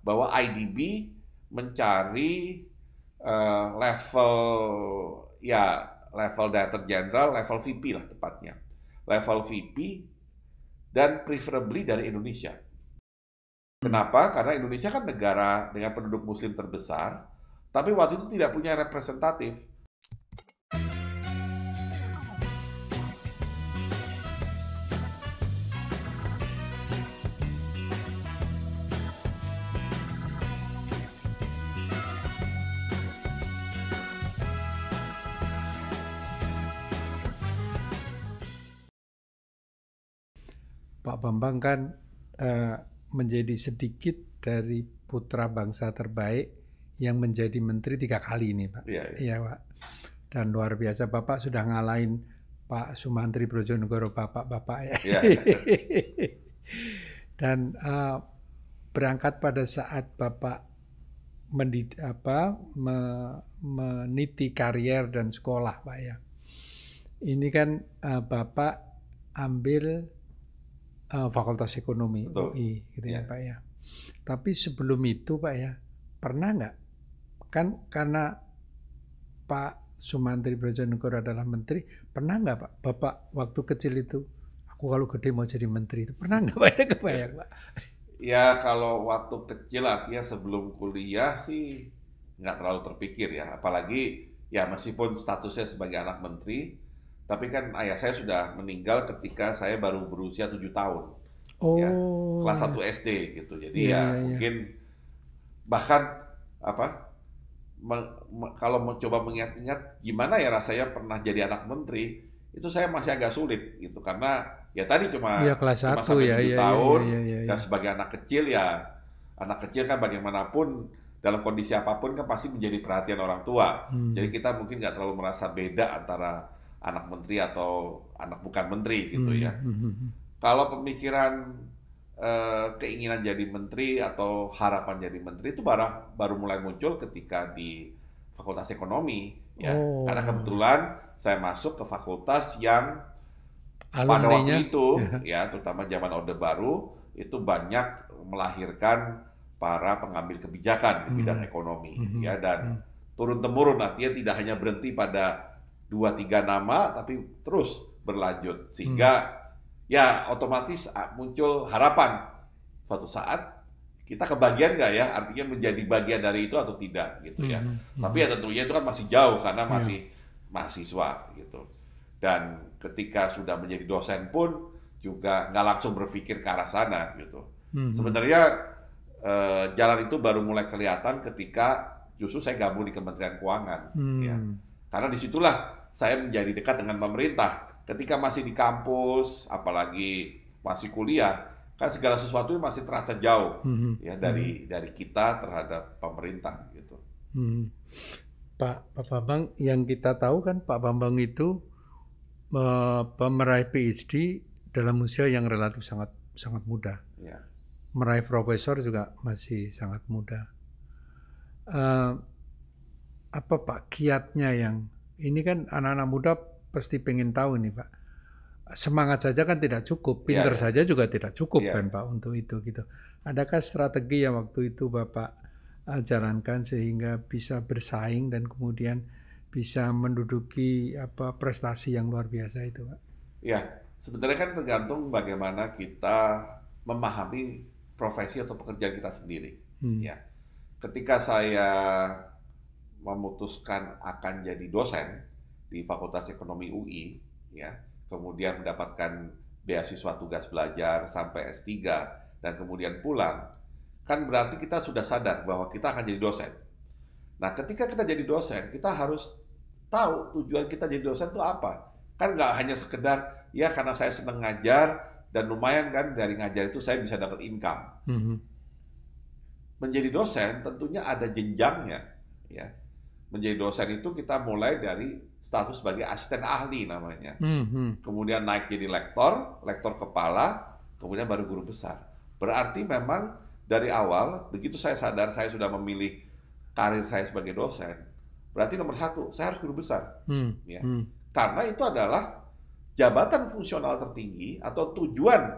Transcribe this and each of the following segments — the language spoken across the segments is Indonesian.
bahwa IDB mencari level ya level Director General, level VP lah tepatnya, level VP dan preferably dari Indonesia. Kenapa? Karena Indonesia kan negara dengan penduduk Muslim terbesar, tapi waktu itu tidak punya representatif. Pak Bambang kan menjadi sedikit dari putra bangsa terbaik yang menjadi menteri 3 kali ini, Pak. Iya, iya. Iya, Pak. Dan luar biasa, Bapak sudah ngalahin Pak Sumantri Brojonegoro, bapak-bapak ya. Iya. Dan berangkat pada saat Bapak meniti karier dan sekolah, Pak ya. Ini kan Bapak ambil Fakultas Ekonomi Betul. UI, gitu ya Ya. Pak ya. Tapi sebelum itu Pak ya, pernah nggak? Kan karena Pak Sumantri Brojonegoro adalah menteri, pernah nggak Pak, Bapak waktu kecil itu, aku kalau gede mau jadi menteri itu, pernah nggak Pak? Ada kebayang Pak? Ya kalau waktu kecil artinya sebelum kuliah sih nggak terlalu terpikir ya. Apalagi ya meskipun statusnya sebagai anak menteri, tapi kan ayah saya sudah meninggal ketika saya baru berusia 7 tahun. Ya, Oh, kelas ya. 1 SD gitu. Jadi Iya, ya iya, iya. mungkin bahkan kalau mencoba mengingat-ingat gimana ya rasanya pernah jadi anak menteri, itu saya masih agak sulit gitu karena ya tadi cuma Iya kelas cuma 1 sampai ya, 7 iya, iya, tahun iya, iya, dan iya. sebagai anak kecil kan bagaimanapun dalam kondisi apapun kan pasti menjadi perhatian orang tua. Jadi kita mungkin nggak terlalu merasa beda antara anak menteri atau anak bukan menteri gitu ya. Kalau pemikiran keinginan jadi menteri atau harapan jadi menteri itu baru mulai muncul ketika di Fakultas Ekonomi ya. Karena Oh, kebetulan saya masuk ke fakultas yang pada alumninya, waktu itu ya. ya, terutama zaman Orde Baru itu banyak melahirkan para pengambil kebijakan di bidang ekonomi ya dan turun-temurun artinya tidak hanya berhenti pada 2-3 nama tapi terus berlanjut sehingga ya otomatis muncul harapan suatu saat kita kebagian nggak ya artinya menjadi bagian dari itu atau tidak gitu ya. Tapi ya tentunya itu kan masih jauh karena Iya. masih mahasiswa gitu. Dan ketika sudah menjadi dosen pun juga nggak langsung berpikir ke arah sana gitu. Sebenarnya jalan itu baru mulai kelihatan ketika justru saya gabung di Kementerian Keuangan ya. Karena disitulah saya menjadi dekat dengan pemerintah. Ketika masih di kampus, apalagi masih kuliah, kan segala sesuatu masih terasa jauh ya dari kita terhadap pemerintah gitu. Pak Bambang, yang kita tahu kan Pak Bambang itu meraih PhD dalam usia yang relatif sangat muda. Ya. Meraih profesor juga masih sangat muda. Apa Pak kiatnya yang ini kan anak-anak muda pasti pengen tahu nih Pak. Semangat saja kan tidak cukup, pinter Ya. saja juga tidak cukup Ya. kan Pak untuk itu gitu. Adakah strategi yang waktu itu Bapak jalankan sehingga bisa bersaing dan kemudian bisa menduduki prestasi yang luar biasa itu Pak? Ya, sebenarnya kan tergantung bagaimana kita memahami profesi atau pekerjaan kita sendiri. Ya, ketika saya memutuskan akan jadi dosen di Fakultas Ekonomi UI, ya, kemudian mendapatkan beasiswa tugas belajar sampai S3 dan kemudian pulang, kan berarti kita sudah sadar bahwa kita akan jadi dosen. Nah, ketika kita jadi dosen, kita harus tahu tujuan kita jadi dosen itu apa. Kan nggak hanya sekedar, ya karena saya senang ngajar, dan lumayan kan dari ngajar itu saya bisa dapat income. Menjadi dosen tentunya ada jenjangnya. Ya. Menjadi dosen itu kita mulai dari status sebagai asisten ahli namanya. Kemudian naik jadi lektor kepala, kemudian baru guru besar. Berarti memang dari awal, begitu saya sadar saya sudah memilih karir saya sebagai dosen, berarti nomor 1, saya harus guru besar. Ya. Karena itu adalah jabatan fungsional tertinggi atau tujuan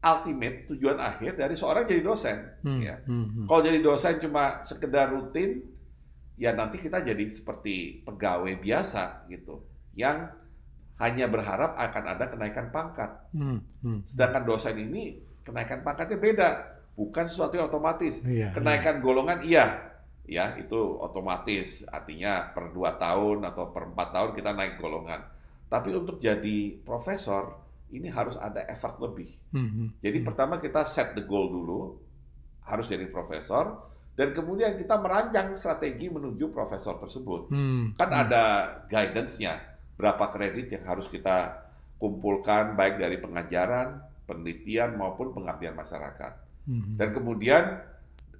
ultimate, tujuan akhir dari seorang jadi dosen. Ya. Hmm. Kalau jadi dosen cuma sekedar rutin, ya nanti kita jadi seperti pegawai biasa gitu, yang hanya berharap akan ada kenaikan pangkat. Sedangkan dosen ini kenaikan pangkatnya beda, bukan sesuatu yang otomatis. Kenaikan golongan iya, ya itu otomatis, artinya per 2 tahun atau per 4 tahun kita naik golongan. Tapi untuk jadi profesor, ini harus ada effort lebih. Jadi pertama kita set the goal dulu, harus jadi profesor, dan kemudian kita merancang strategi menuju profesor tersebut. Kan ada guidance-nya, berapa kredit yang harus kita kumpulkan, baik dari pengajaran, penelitian, maupun pengabdian masyarakat. Dan kemudian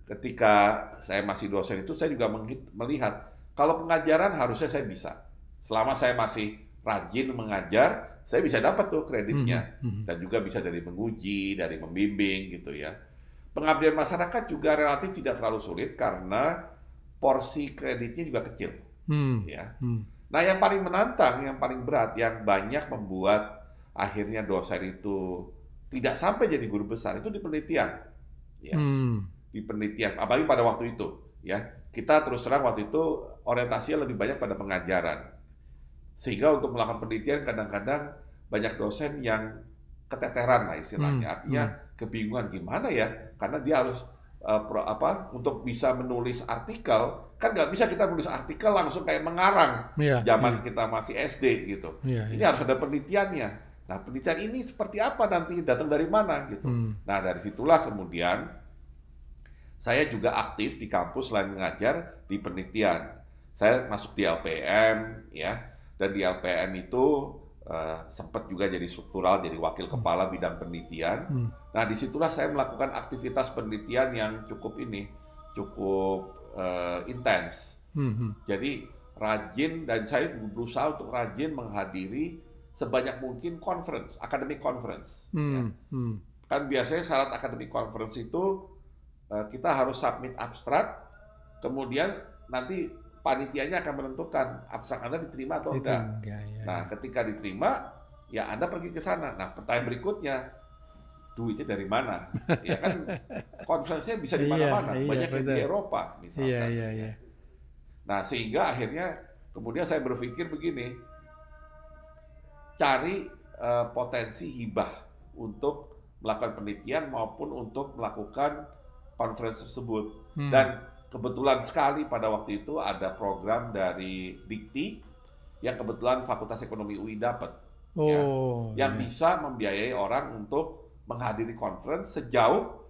ketika saya masih dosen itu, saya juga melihat, kalau pengajaran harusnya saya bisa. Selama saya masih rajin mengajar, saya bisa dapat tuh kreditnya. Dan juga bisa dari menguji, dari membimbing gitu ya. Pengabdian masyarakat juga relatif tidak terlalu sulit karena porsi kreditnya juga kecil. Ya. Nah, yang paling menantang, yang paling berat, yang banyak membuat akhirnya dosen itu tidak sampai jadi guru besar, itu di penelitian. Ya. Di penelitian, apalagi pada waktu itu. Ya. Kita terus terang waktu itu orientasinya lebih banyak pada pengajaran. Sehingga untuk melakukan penelitian kadang-kadang banyak dosen yang keteteran lah istilahnya. Artinya kebingungan gimana ya, karena dia harus untuk bisa menulis artikel, kan nggak bisa kita nulis artikel langsung kayak mengarang zaman kita masih SD gitu. Ini harus ada penelitiannya. Nah, penelitian ini seperti apa nanti, datang dari mana gitu. Nah, dari situlah kemudian saya juga aktif di kampus selain mengajar di penelitian. Saya masuk di LPM ya, dan di LPM itu sempat juga jadi struktural, jadi wakil kepala bidang penelitian. Nah, disitulah saya melakukan aktivitas penelitian yang cukup intens. Jadi rajin, dan saya berusaha untuk rajin menghadiri sebanyak mungkin conference, academic conference. Ya. Kan biasanya syarat academic conference itu kita harus submit abstrak, kemudian nanti panitianya akan menentukan abstrak Anda diterima atau enggak. Nah, ketika diterima, ya Anda pergi ke sana. Nah, pertanyaan berikutnya, duitnya dari mana? Ya kan, konferensinya bisa di mana-mana, banyak yang di Eropa misalkan. Nah, sehingga akhirnya kemudian saya berpikir begini, cari potensi hibah untuk melakukan penelitian maupun untuk melakukan konferensi tersebut. Dan kebetulan sekali pada waktu itu ada program dari Dikti yang kebetulan Fakultas Ekonomi UI dapat, yang bisa membiayai orang untuk menghadiri conference sejauh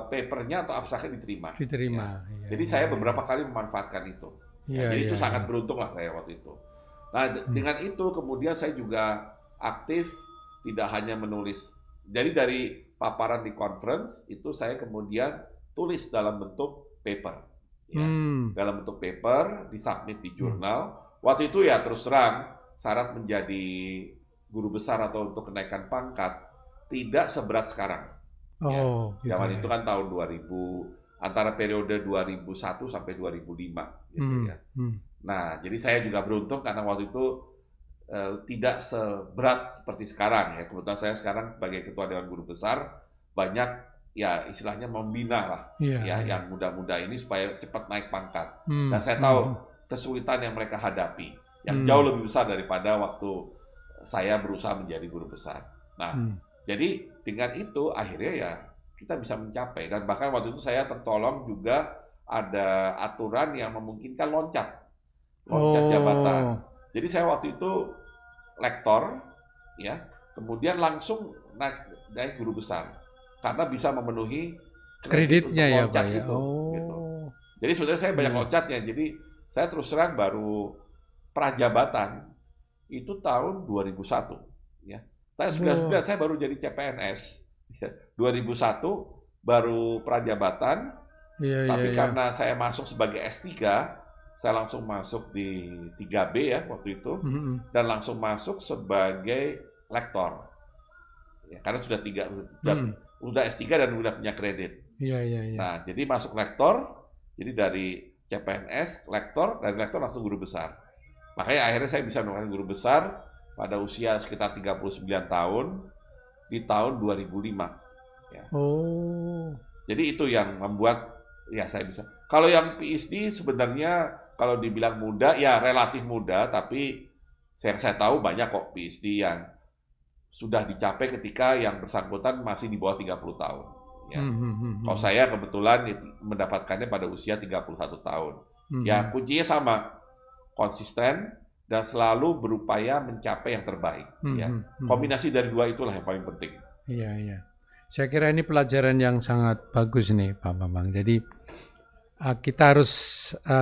papernya atau abstraknya diterima. Jadi saya beberapa kali memanfaatkan itu. Jadi itu sangat beruntung lah saya waktu itu. Nah, dengan itu kemudian saya juga aktif, tidak hanya menulis. Jadi dari paparan di conference itu saya kemudian tulis dalam bentuk paper, dalam bentuk paper, disubmit di jurnal. Waktu itu ya terus terang syarat menjadi guru besar atau untuk kenaikan pangkat tidak seberat sekarang. Zaman itu kan tahun 2000, antara periode 2001 sampai 2005, gitu ya. Nah, jadi saya juga beruntung karena waktu itu tidak seberat seperti sekarang ya. Kebetulan saya sekarang sebagai ketua Dewan Guru Besar banyak ya istilahnya membina lah yang muda-muda ini supaya cepat naik pangkat. Dan saya tahu kesulitan yang mereka hadapi yang jauh lebih besar daripada waktu saya berusaha menjadi guru besar. Nah, jadi dengan itu akhirnya ya kita bisa mencapai, dan bahkan waktu itu saya tertolong juga ada aturan yang memungkinkan loncat jabatan. Jadi saya waktu itu lektor ya, kemudian langsung naik guru besar. Karena bisa memenuhi kreditnya ya Pak ya. Gitu. Jadi sebenarnya saya banyak loncatnya. Jadi saya terus terang baru prajabatan itu tahun 2001 ya. Tahun 1999 saya baru jadi CPNS. 2001 baru prajabatan. Tapi karena saya masuk sebagai S3, saya langsung masuk di 3B ya waktu itu, dan langsung masuk sebagai lektor. Ya, karena sudah udah S3 dan udah punya kredit. Nah, jadi masuk lektor, jadi dari CPNS, lektor, dari lektor langsung guru besar. Makanya akhirnya saya bisa melakukan guru besar pada usia sekitar 39 tahun di tahun 2005. Ya. Oh. Jadi itu yang membuat ya saya bisa. Kalau yang PhD sebenarnya kalau dibilang muda, ya relatif muda, tapi yang saya tahu banyak kok PhD yang sudah dicapai ketika yang bersangkutan masih di bawah 30 tahun. Ya. Kalau saya kebetulan mendapatkannya pada usia 31 tahun. Ya kuncinya sama, konsisten dan selalu berupaya mencapai yang terbaik. Ya. Kombinasi dari dua itulah yang paling penting. Iya, iya. Saya kira ini pelajaran yang sangat bagus nih, Pak Bambang. Jadi kita harus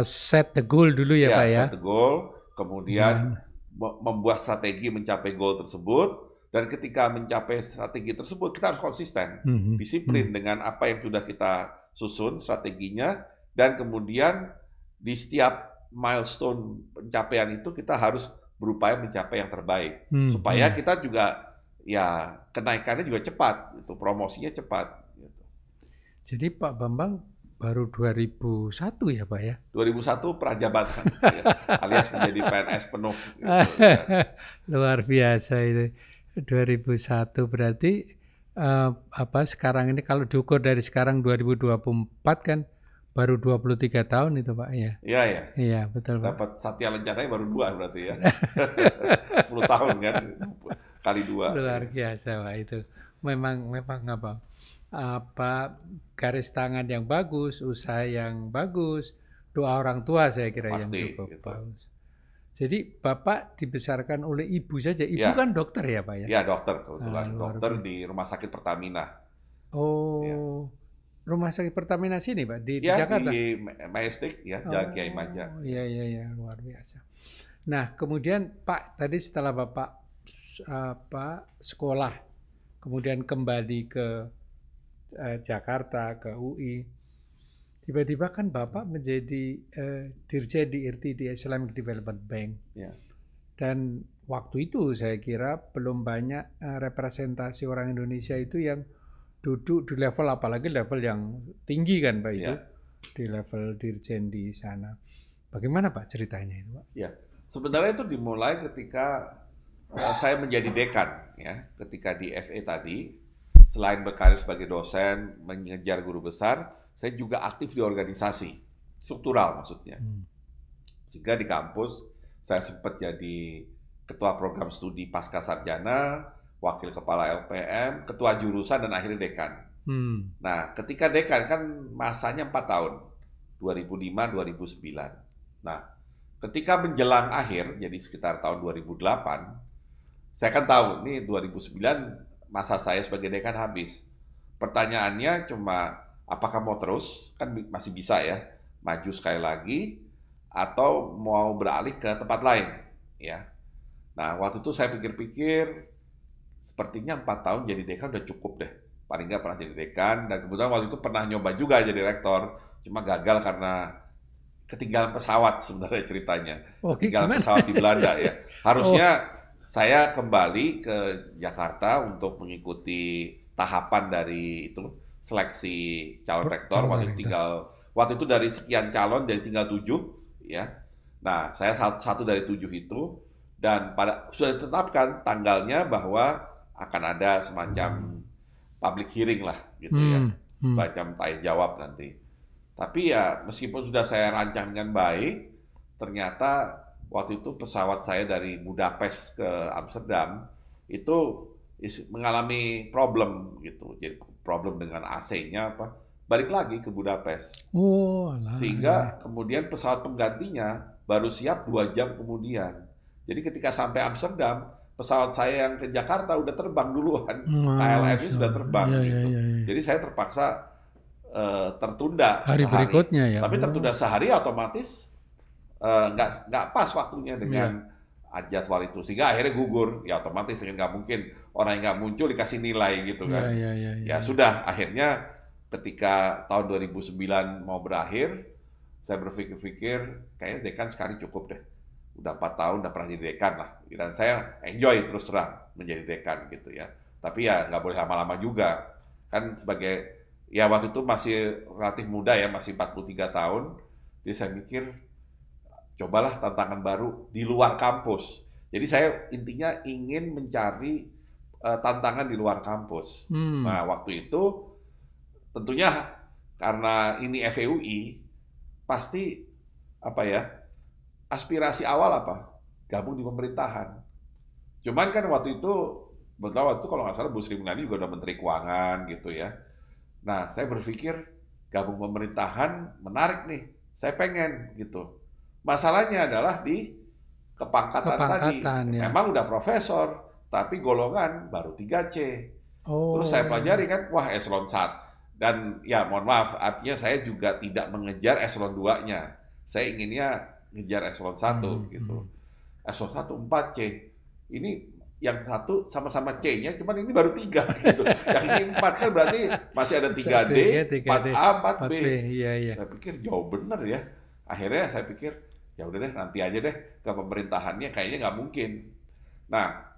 set the goal dulu ya, Pak ya. Set the goal, kemudian membuat strategi mencapai goal tersebut, dan ketika mencapai strategi tersebut kita harus konsisten, disiplin dengan apa yang sudah kita susun strateginya, dan kemudian di setiap milestone pencapaian itu kita harus berupaya mencapai yang terbaik, supaya kita juga ya kenaikannya juga cepat, itu promosinya cepat. Gitu. Jadi Pak Bambang baru 2001 ya Pak ya? 2001 prajabatan, ya, alias menjadi PNS penuh. Gitu, ya. Luar biasa itu. 2001 berarti sekarang ini kalau diukur dari sekarang 2024 kan baru 23 tahun itu Pak ya? Iya, ya. Iya, betul Pak. Dapat Satya Lencananya baru 2 berarti ya. 10 tahun kan, kali 2. Luar biasa Pak itu. Memang apa garis tangan yang bagus, usaha yang bagus, doa orang tua saya kira Pasti, yang cukup gitu. bagus. Jadi Bapak dibesarkan oleh ibu saja. Ibu ya. kan dokter ya Pak ya? Ya dokter kebetulan, dokter di Rumah Sakit Pertamina. Oh, ya. Rumah Sakit Pertamina sini Pak di Jakarta? Di Majestic ya, Jalan Kiai Maja. Iya, luar biasa. Nah kemudian Pak tadi setelah Bapak sekolah, kemudian kembali ke Jakarta, ke UI, tiba-tiba kan Bapak menjadi dirjen di IRT, di Islamic Development Bank. Ya. Dan waktu itu saya kira belum banyak representasi orang Indonesia itu yang duduk di level, apalagi level yang tinggi kan Pak itu, di level dirjen di sana. Bagaimana Pak ceritanya itu Pak? Ya, sebenarnya itu dimulai ketika saya menjadi dekan, ya, ketika di FE tadi. Selain berkarir sebagai dosen, mengejar guru besar, saya juga aktif di organisasi, struktural maksudnya. Sehingga di kampus, saya sempat jadi ketua program studi pasca sarjana, wakil kepala LPM, ketua jurusan, dan akhirnya dekan. Nah, ketika dekan kan masanya 4 tahun, 2005-2009. Nah, ketika menjelang akhir, jadi sekitar tahun 2008, saya kan tahu, nih 2009, masa saya sebagai dekan habis. Pertanyaannya cuma, apakah mau terus? Kan masih bisa ya, maju sekali lagi, atau mau beralih ke tempat lain. Ya. Nah, waktu itu saya pikir-pikir, sepertinya 4 tahun jadi dekan udah cukup deh. Paling nggak pernah jadi dekan, dan kebetulan waktu itu pernah nyoba juga jadi rektor, cuma gagal karena ketinggalan pesawat sebenarnya ceritanya. Ketinggalan pesawat di Belanda ya. Harusnya saya kembali ke Jakarta untuk mengikuti tahapan dari itu seleksi calon rektor. Waktu itu dari sekian calon dari tinggal 7 ya. Nah, saya satu dari 7 itu, dan sudah ditetapkan tanggalnya bahwa akan ada semacam public hearing lah gitu ya. Semacam tanya jawab nanti. Tapi ya meskipun sudah saya rancang dengan baik, ternyata waktu itu pesawat saya dari Budapest ke Amsterdam itu mengalami problem gitu. Jadi problem dengan AC-nya apa. Balik lagi ke Budapest. Sehingga kemudian pesawat penggantinya baru siap 2 jam kemudian. Jadi ketika sampai Amsterdam, pesawat saya yang ke Jakarta udah terbang duluan. KLM-nya sudah terbang gitu. Jadi saya terpaksa tertunda hari sehari. Berikutnya ya. Tapi tertunda sehari otomatis nggak pas waktunya dengan jadwal itu, sehingga akhirnya gugur. Ya otomatis nggak mungkin orang yang nggak muncul dikasih nilai gitu kan. Ya sudah, akhirnya ketika tahun 2009 mau berakhir, saya berpikir kayaknya dekan sekali cukup deh. Udah 4 tahun udah pernah jadi dekan lah, dan saya enjoy terus terang menjadi dekan gitu ya. Tapi ya nggak boleh lama-lama juga kan, sebagai ya waktu itu masih relatif muda ya, masih 43 tahun. Jadi saya mikir cobalah tantangan baru di luar kampus. Jadi saya intinya ingin mencari tantangan di luar kampus. Hmm. Nah, waktu itu tentunya karena ini FEUI, pasti apa ya, aspirasi awal apa? Gabung di pemerintahan. Cuman kan waktu itu, betul waktu itu kalau nggak salah Bu Sri Mulyani juga udah Menteri Keuangan gitu ya. Nah, saya berpikir gabung pemerintahan menarik nih, saya pengen gitu. Masalahnya adalah di kepangkatan tadi. Ya. Memang udah profesor, tapi golongan baru 3C. Oh. Terus saya pelajari kan, wah eselon 1. Dan ya mohon maaf, artinya saya juga tidak mengejar eselon 2-nya. Saya inginnya ngejar eselon 1 gitu. Eselon 1 4C. Ini yang satu sama-sama C-nya, cuman ini baru 3 gitu. Yang ini 4 kan berarti masih ada 3D, 4A, 4B. Iya. Saya pikir jauh bener ya. Akhirnya saya pikir, ya udah deh nanti aja deh ke pemerintahannya kayaknya nggak mungkin. Nah,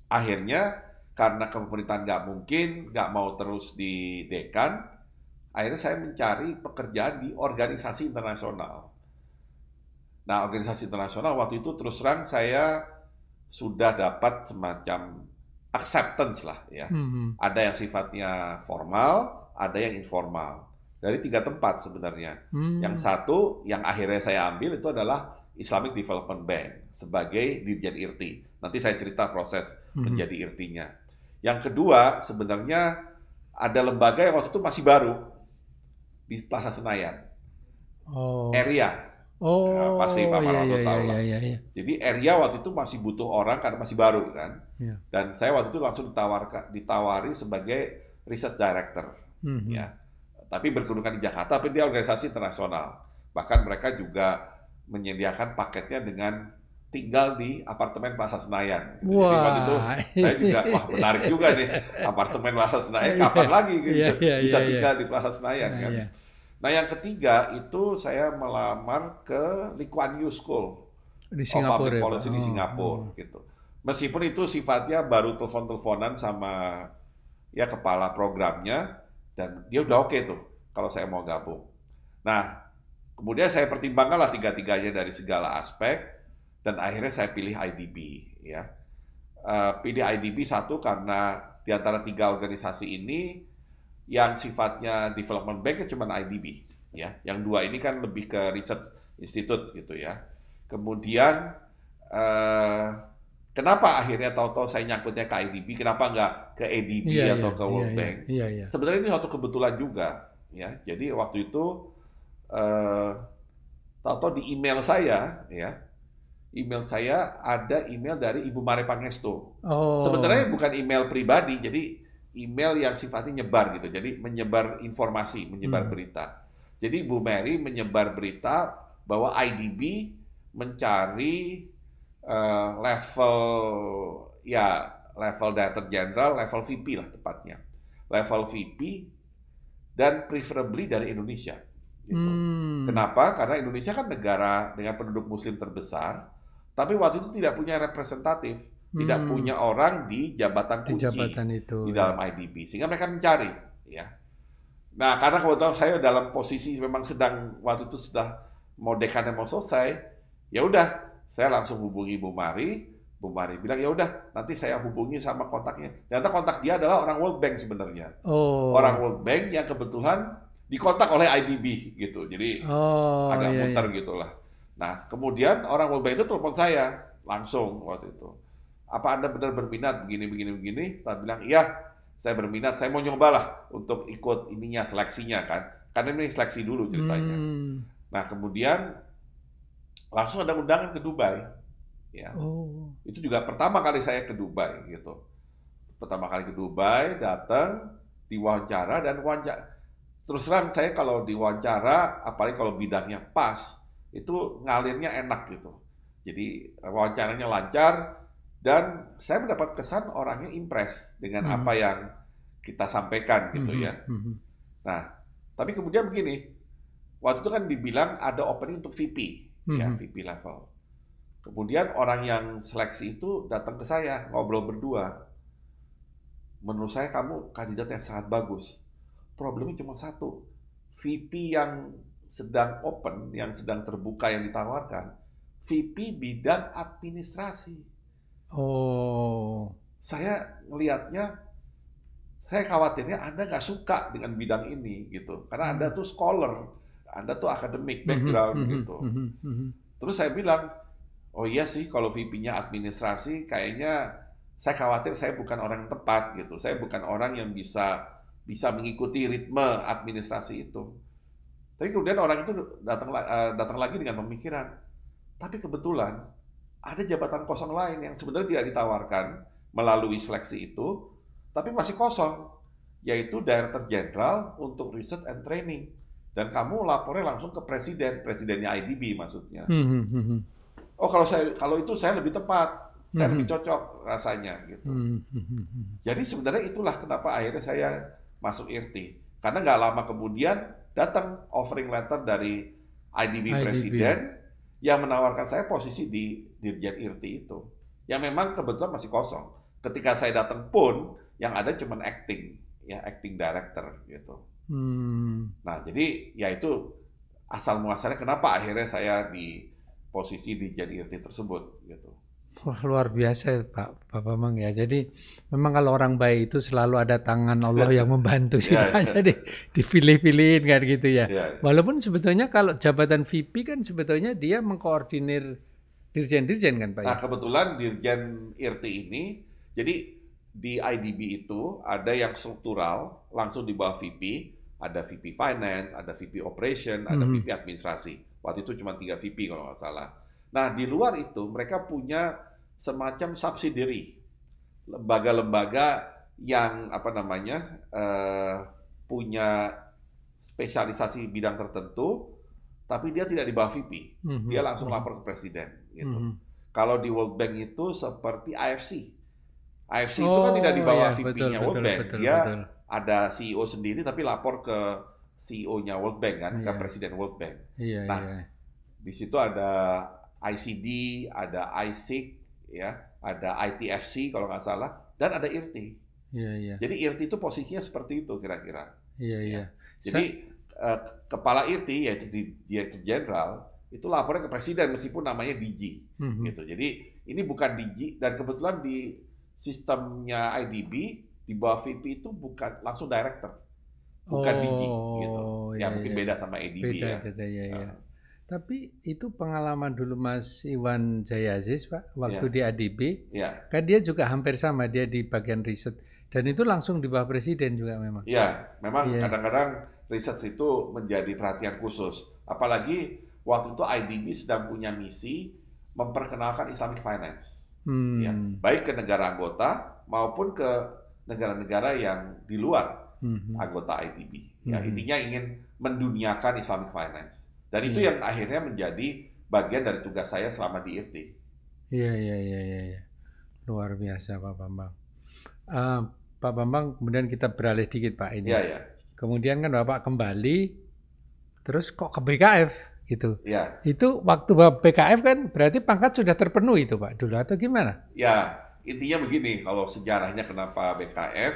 akhirnya karena ke pemerintahan nggak mungkin, nggak mau terus di dekan, akhirnya saya mencari pekerjaan di organisasi internasional. Nah, organisasi internasional waktu itu terus terang saya sudah dapat semacam acceptance lah ya. Ada yang sifatnya formal, ada yang informal. Dari 3 tempat sebenarnya. Yang satu, yang akhirnya saya ambil itu adalah Islamic Development Bank sebagai Dirjen IRTI. Nanti saya cerita proses menjadi IRTI-nya. Yang kedua, sebenarnya ada lembaga yang waktu itu masih baru di Plaza Senayan. Area. Oh, pasti Pak Maranto tahu lah. Iya. Jadi area waktu itu masih butuh orang karena masih baru kan. Dan saya waktu itu langsung ditawari sebagai research director. Ya. Tapi berkedudukan di Jakarta, tapi dia organisasi internasional. Bahkan mereka juga menyediakan paketnya dengan tinggal di apartemen Plaza Senayan. Gitu. Jadi waktu itu saya juga, wah menarik juga nih, apartemen Plaza Senayan, kapan lagi bisa tinggal di Plaza Senayan kan. Nah yang ketiga itu saya melamar ke Lee Kuan Yew School di of Public Policy di Singapura. Gitu. Meskipun itu sifatnya baru telepon-teleponan sama ya kepala programnya, dan dia udah oke tuh kalau saya mau gabung. Nah, kemudian saya pertimbangkanlah tiga-tiganya dari segala aspek, dan akhirnya saya pilih IDB. Ya. Pilih IDB satu karena di antara 3 organisasi ini, yang sifatnya development bank cuma IDB. Ya. Yang 2 ini kan lebih ke research institute gitu ya. Kemudian, kenapa akhirnya tahu-tahu saya nyangkutnya ke IDB, kenapa nggak ke ADB atau ke World Bank? Sebenarnya ini suatu kebetulan juga. Ya. Jadi waktu itu, tahu-tahu di email saya, ya, email saya ada email dari Ibu Mare Pangestu. Sebenarnya bukan email pribadi, jadi email yang sifatnya nyebar gitu. Jadi menyebar informasi, menyebar berita. Jadi Bu Mary menyebar berita bahwa IDB mencari level Director General, level VP lah tepatnya. Level VP dan preferably dari Indonesia. Gitu. Kenapa? Karena Indonesia kan negara dengan penduduk Muslim terbesar, tapi waktu itu tidak punya representatif, tidak punya orang di jabatan kunci di dalam IDB, sehingga mereka mencari. Ya. Nah, karena kebetulan saya dalam posisi memang sedang waktu itu sudah mau dekannya mau selesai, ya udah, saya langsung hubungi Bu Mari. Bu Mari bilang ya udah, nanti saya hubungi sama kontaknya. Ternyata kontak dia adalah orang World Bank sebenarnya, orang World Bank yang kebetulan dikontak oleh IDB gitu, jadi agak muter gitulah. Nah, kemudian orang World Bank itu telepon saya langsung waktu itu. Apa Anda benar berminat begini? Saya bilang, iya, saya berminat. Saya mau nyobalah untuk ikut ininya, seleksinya kan. Karena ini seleksi dulu ceritanya. Nah, kemudian langsung ada undangan ke Dubai. Ya. Itu juga pertama kali saya ke Dubai gitu. Pertama kali ke Dubai, datang, diwawancara, dan wawancara. Terus terang saya kalau diwawancara, apalagi kalau bidangnya pas, itu ngalirnya enak gitu. Jadi wawancaranya lancar, dan saya mendapat kesan orangnya impress dengan apa yang kita sampaikan gitu ya. Nah, tapi kemudian begini, waktu itu kan dibilang ada opening untuk VP, ya VP level. Kemudian orang yang seleksi itu datang ke saya, ngobrol berdua. Menurut saya kamu kandidat yang sangat bagus. Problemnya cuma satu, VP yang sedang open, yang sedang terbuka yang ditawarkan, VP bidang administrasi. saya ngelihatnya, saya khawatirnya Anda nggak suka dengan bidang ini gitu, karena Anda tuh scholar, Anda tuh academic background gitu. Terus saya bilang, oh iya sih kalau VP-nya administrasi, kayaknya saya khawatir saya bukan orang yang tepat gitu, saya bukan orang yang bisa mengikuti ritme administrasi itu. Tapi kemudian orang itu datang lagi dengan pemikiran, tapi kebetulan ada jabatan kosong lain yang sebenarnya tidak ditawarkan melalui seleksi itu, tapi masih kosong, yaitu Director Jenderal untuk Research and Training. Dan kamu lapornya langsung ke presidennya IDB maksudnya. Oh kalau itu saya lebih tepat, saya lebih cocok rasanya gitu. Jadi sebenarnya itulah kenapa akhirnya saya masuk IRT. Karena nggak lama kemudian datang offering letter dari IDB presiden yang menawarkan saya posisi di Dirjen IRT itu. Yang memang kebetulan masih kosong. Ketika saya datang pun yang ada cuma acting director gitu. Nah, jadi ya itu asal muasalnya kenapa akhirnya saya di posisi di Dirjen IRT tersebut gitu. Wah, luar biasa Pak Bambang ya. Jadi memang kalau orang baik itu selalu ada tangan Allah yang membantu sih. Jadi dipilih-pilihin kan gitu ya. Walaupun sebetulnya kalau jabatan VP kan sebetulnya dia mengkoordinir dirjen-dirjen kan Pak ya. Nah, kebetulan Dirjen IRT ini, jadi di IDB itu ada yang struktural langsung di bawah VP, ada VP Finance, ada VP Operation, ada VP Administrasi. Waktu itu cuma 3 VP kalau nggak salah. Nah, di luar itu mereka punya semacam subsidiary, lembaga-lembaga yang punya spesialisasi bidang tertentu, tapi dia tidak di bawah VP, dia langsung lapor ke presiden. Gitu. Kalau di World Bank itu seperti AFC itu kan tidak di bawah VP-nya World Bank, dia ada CEO sendiri tapi lapor ke CEO-nya World Bank kan, ke presiden World Bank. Nah, di situ ada ICD, ada ISIC, ya, ada ITFC kalau nggak salah, dan ada IRT. Jadi IRT itu posisinya seperti itu kira-kira. Jadi kepala IRT yaitu Direktur Jenderal itu lapornya ke presiden meskipun namanya DG. Gitu. Jadi ini bukan DG dan kebetulan di sistemnya IDB di bawah VP itu bukan langsung director, bukan DG. Gitu. Mungkin beda sama ADB ya. Tapi itu pengalaman dulu Mas Iwan Jayaaziz Pak, waktu di ADB, kan dia juga hampir sama, dia di bagian riset, dan itu langsung di bawah presiden juga memang. Iya, memang kadang-kadang riset itu menjadi perhatian khusus, apalagi waktu itu IDB sedang punya misi memperkenalkan Islamic Finance, baik ke negara anggota maupun ke negara-negara yang di luar anggota IDB. Intinya ingin menduniakan Islamic Finance. Dan itu yang akhirnya menjadi bagian dari tugas saya selama di IRT. Iya. Luar biasa Pak Bambang. Pak Bambang, kemudian kita beralih dikit Pak ini. Kemudian kan Bapak kembali, terus kok ke BKF gitu. Itu waktu Bapak BKF kan berarti pangkat sudah terpenuhi itu Pak dulu atau gimana? Ya, intinya begini, kalau sejarahnya kenapa BKF,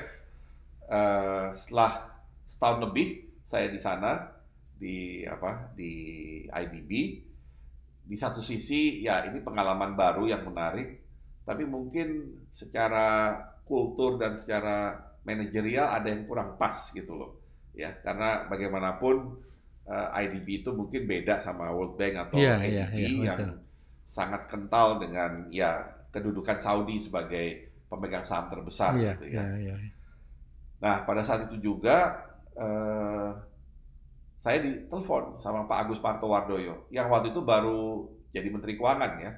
setelah setahun lebih saya di sana, di IDB, di satu sisi ya ini pengalaman baru yang menarik, tapi mungkin secara kultur dan secara manajerial ada yang kurang pas gitu loh ya, karena bagaimanapun IDB itu mungkin beda sama World Bank atau ADB yang sangat kental dengan ya kedudukan Saudi sebagai pemegang saham terbesar gitu ya. Nah pada saat itu juga saya ditelepon sama Pak Agus Partowardoyo yang waktu itu baru jadi Menteri Keuangan ya,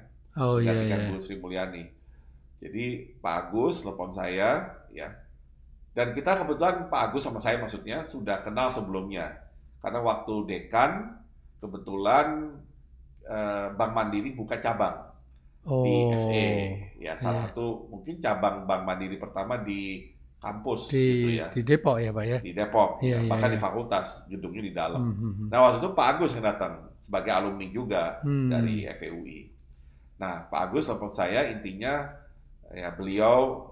dengan Bu Sri Mulyani. Jadi Pak Agus telepon saya ya, dan kita kebetulan Pak Agus sama saya maksudnya sudah kenal sebelumnya karena waktu dekan kebetulan Bank Mandiri buka cabang di FE ya, salah satu mungkin cabang Bank Mandiri pertama di kampus gitu ya. Di Depok ya Pak ya? Di Depok, bahkan di fakultas, gedungnya di dalam. Nah waktu itu Pak Agus yang datang sebagai alumni juga dari FEUI. Nah Pak Agus telepon saya, intinya ya beliau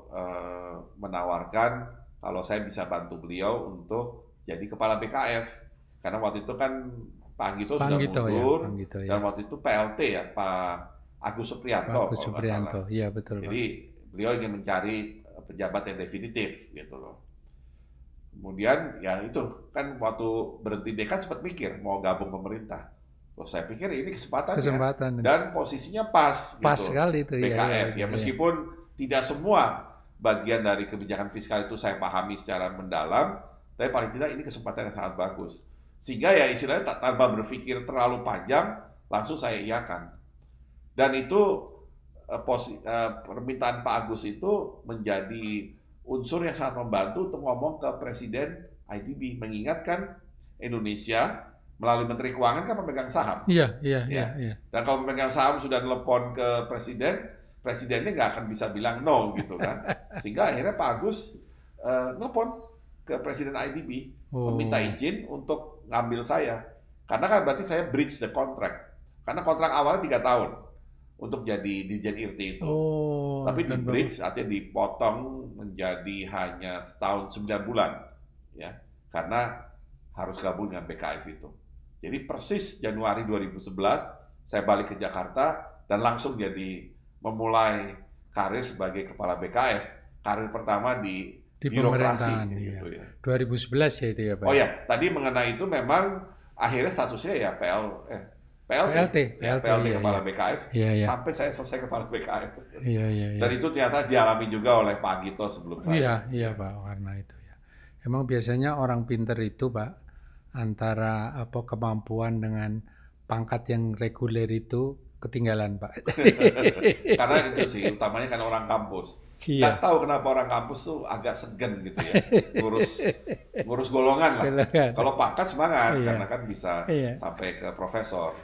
menawarkan kalau saya bisa bantu beliau untuk jadi kepala BKF. Karena waktu itu kan Pak Anggito sudah mundur, dan waktu itu PLT ya Pak Agus Supriyanto. Iya betul. Jadi beliau ingin mencari pejabat yang definitif gitu loh. Kemudian ya itu kan waktu berhenti dekan sempat mikir mau gabung pemerintah. Loh, saya pikir ini kesempatan dan posisinya pas gitu. Sekali itu BKF ya meskipun tidak semua bagian dari kebijakan fiskal itu saya pahami secara mendalam, tapi paling tidak ini kesempatan yang sangat bagus. Sehingga ya istilahnya tanpa berpikir terlalu panjang langsung saya iakan. Dan itu permintaan Pak Agus itu menjadi unsur yang sangat membantu untuk ngomong ke Presiden IDB, mengingatkan Indonesia melalui Menteri Keuangan kan pemegang saham. Iya. Dan kalau pemegang saham sudah telepon ke Presiden, Presidennya nggak akan bisa bilang no gitu kan. Sehingga akhirnya Pak Agus telepon ke Presiden IDB, meminta izin untuk ngambil saya. Karena kan berarti saya breach the contract. Karena kontrak awalnya 3 tahun untuk jadi Dirjen IRT itu. Tapi di breach artinya dipotong menjadi hanya setahun 9 bulan. Ya, karena harus gabung dengan BKF itu. Jadi persis Januari 2011 saya balik ke Jakarta dan langsung memulai karir sebagai kepala BKF. Karir pertama di birokrasi gitu ya. 2011 ya itu ya Pak. Oh ya, tadi mengenai itu memang akhirnya statusnya ya PLT kepala BKF sampai saya selesai kepala BKF. Dan itu ternyata dialami juga oleh Pak Gito sebelum saya. Iya Pak, karena itu ya. Emang biasanya orang pinter itu Pak antara kemampuan dengan pangkat yang reguler itu ketinggalan Pak. Karena itu sih utamanya kan orang kampus. Nggak tahu kenapa orang kampus tuh agak segan gitu ya, ngurus golongan lah. Kalau pangkat semangat karena kan bisa sampai ke profesor.